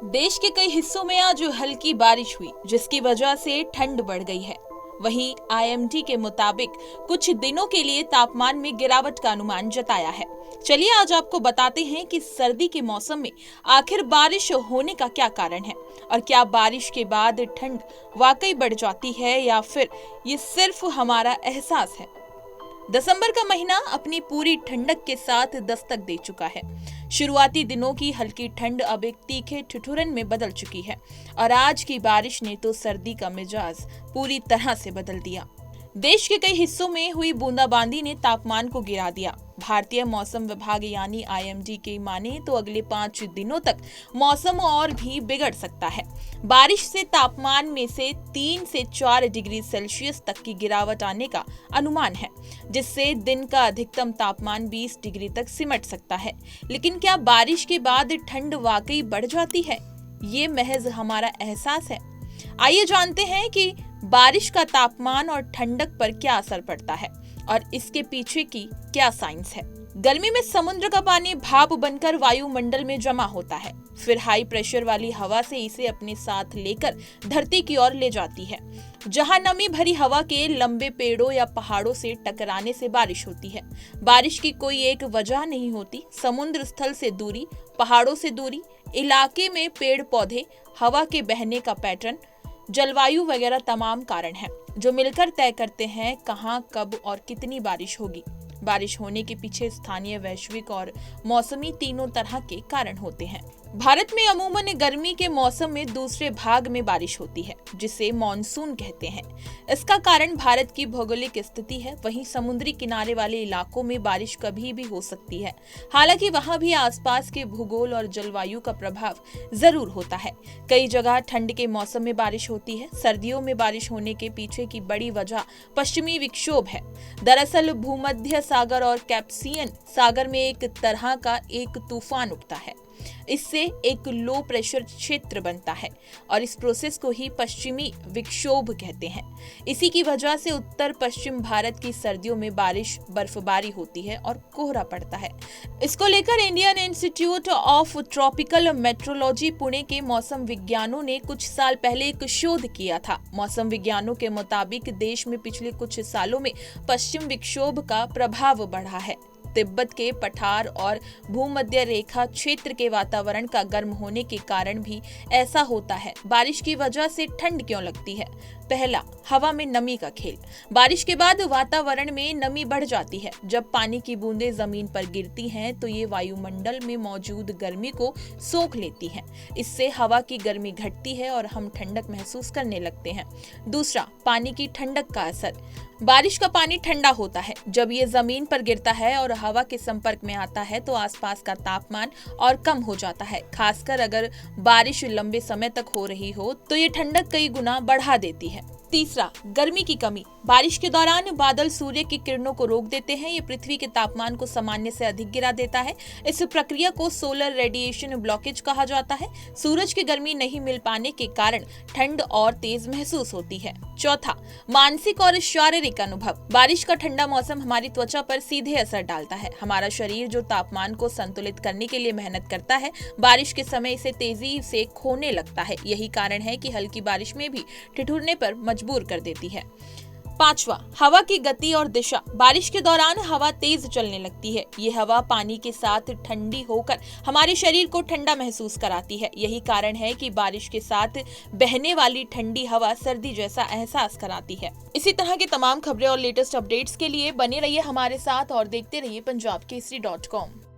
देश के कई हिस्सों में आज हल्की बारिश हुई, जिसकी वजह से ठंड बढ़ गई है। वहीं आईएमडी के मुताबिक कुछ दिनों के लिए तापमान में गिरावट का अनुमान जताया है। चलिए आज आपको बताते हैं कि सर्दी के मौसम में आखिर बारिश होने का क्या कारण है और क्या बारिश के बाद ठंड वाकई बढ़ जाती है या फिर ये सिर्फ हमारा एहसास है। दिसंबर का महीना अपनी पूरी ठंडक के साथ दस्तक दे चुका है। शुरुआती दिनों की हल्की ठंड अब एक तीखे ठिठुरन में बदल चुकी है और आज की बारिश ने तो सर्दी का मिजाज पूरी तरह से बदल दिया। देश के कई हिस्सों में हुई बूंदाबांदी ने तापमान को गिरा दिया। भारतीय मौसम विभाग यानी आईएमडी की माने तो अगले 5 दिनों तक मौसम और भी बिगड़ सकता है। बारिश से तापमान में से 3 से 4 डिग्री सेल्सियस तक की गिरावट आने का अनुमान है, जिससे दिन का अधिकतम तापमान 20 डिग्री तक सिमट सकता है। लेकिन क्या बारिश के बाद ठंड वाकई बढ़ जाती है? ये महज हमारा एहसास है। आइए जानते हैं कि बारिश का तापमान और ठंडक पर क्या असर पड़ता है और इसके पीछे की क्या साइंस है। गर्मी में समुद्र का पानी भाप बनकर वायुमंडल में जमा होता है, फिर हाई प्रेशर वाली हवा से इसे अपने साथ लेकर धरती की ओर ले जाती है, जहां नमी भरी हवा के लंबे पेड़ों या पहाड़ों से टकराने से बारिश होती है। बारिश की कोई एक वजह नहीं होती। समुद्र स्थल से दूरी, पहाड़ों से दूरी, इलाके में पेड़ पौधे, हवा के बहने का पैटर्न, जलवायु वगैरह तमाम कारण हैं जो मिलकर तय करते हैं कहां, कब और कितनी बारिश होगी। बारिश होने के पीछे स्थानीय, वैश्विक और मौसमी तीनों तरह के कारण होते हैं। भारत में अमूमन गर्मी के मौसम में दूसरे भाग में बारिश होती है, जिसे मॉनसून कहते हैं। इसका कारण भारत की भौगोलिक स्थिति है। वहीं समुद्री किनारे वाले इलाकों में बारिश कभी भी हो सकती है, हालांकि वहां भी आसपास के भूगोल और जलवायु का प्रभाव जरूर होता है। कई जगह ठंड के मौसम में बारिश होती है। सर्दियों में बारिश होने के पीछे की बड़ी वजह पश्चिमी विक्षोभ है। दरअसल भूमध्य सागर और कैस्पियन सागर में एक तरह का एक तूफान उठता है। इससे एक लो प्रेशर क्षेत्र बनता है और इस प्रोसेस को ही पश्चिमी विक्षोभ कहते हैं। इसी की वजह से उत्तर पश्चिम भारत की सर्दियों में बारिश, बर्फबारी होती है और कोहरा पड़ता है। इसको लेकर Indian institute of tropical metrology Pune के मौसम विज्ञानों ने कुछ साल पहले एक शोध किया था। मौसम विज्ञानों के मुताबिक देश में पिछले कुछ सालों में पश्चिम विक्षोभ का प्रभाव बढ़ा है। तिब्बत के पठार और भूमध्य रेखा क्षेत्र के वातावरण का गर्म होने के कारण भी ऐसा होता है। बारिश की वजह से ठंड क्यों लगती है? पहला, हवा में नमी का खेल। बारिश के बाद वातावरण में नमी बढ़ जाती है। जब पानी की बूंदें जमीन पर गिरती हैं तो ये वायुमंडल में मौजूद गर्मी को सोख लेती हैं। इससे हवा की गर्मी घटती है और हम ठंडक महसूस करने लगते हैं। दूसरा, पानी की ठंडक का असर। बारिश का पानी ठंडा होता है। जब ये जमीन पर गिरता है और हवा के संपर्क में आता है तो आसपास का तापमान और कम हो जाता है। खासकर अगर बारिश लंबे समय तक हो रही हो तो ये ठंडक कई गुना बढ़ा देती है। तीसरा, गर्मी की कमी। बारिश के दौरान बादल सूर्य की किरणों को रोक देते हैं। ये पृथ्वी के तापमान को सामान्य से अधिक गिरा देता है। इस प्रक्रिया को सोलर रेडिएशन ब्लॉकेज कहा जाता है। सूरज की गर्मी नहीं मिल पाने के कारण ठंड और तेज महसूस होती है। चौथा, मानसिक और शारीरिक अनुभव। बारिश का ठंडा मौसम हमारी त्वचा पर सीधे असर डालता है। हमारा शरीर जो तापमान को संतुलित करने के लिए मेहनत करता है, बारिश के समय इसे तेजी से खोने लगता है। यही कारण है कि हल्की बारिश में भी ठिठुरने पर मजबूर कर देती है। पांचवा, हवा की गति और दिशा। बारिश के दौरान हवा तेज चलने लगती है। ये हवा पानी के साथ ठंडी होकर हमारे शरीर को ठंडा महसूस कराती है। यही कारण है कि बारिश के साथ बहने वाली ठंडी हवा सर्दी जैसा एहसास कराती है। इसी तरह की तमाम खबरें और लेटेस्ट अपडेट्स के लिए बने रहिए हमारे साथ और देखते रहिए punjabkesari.com।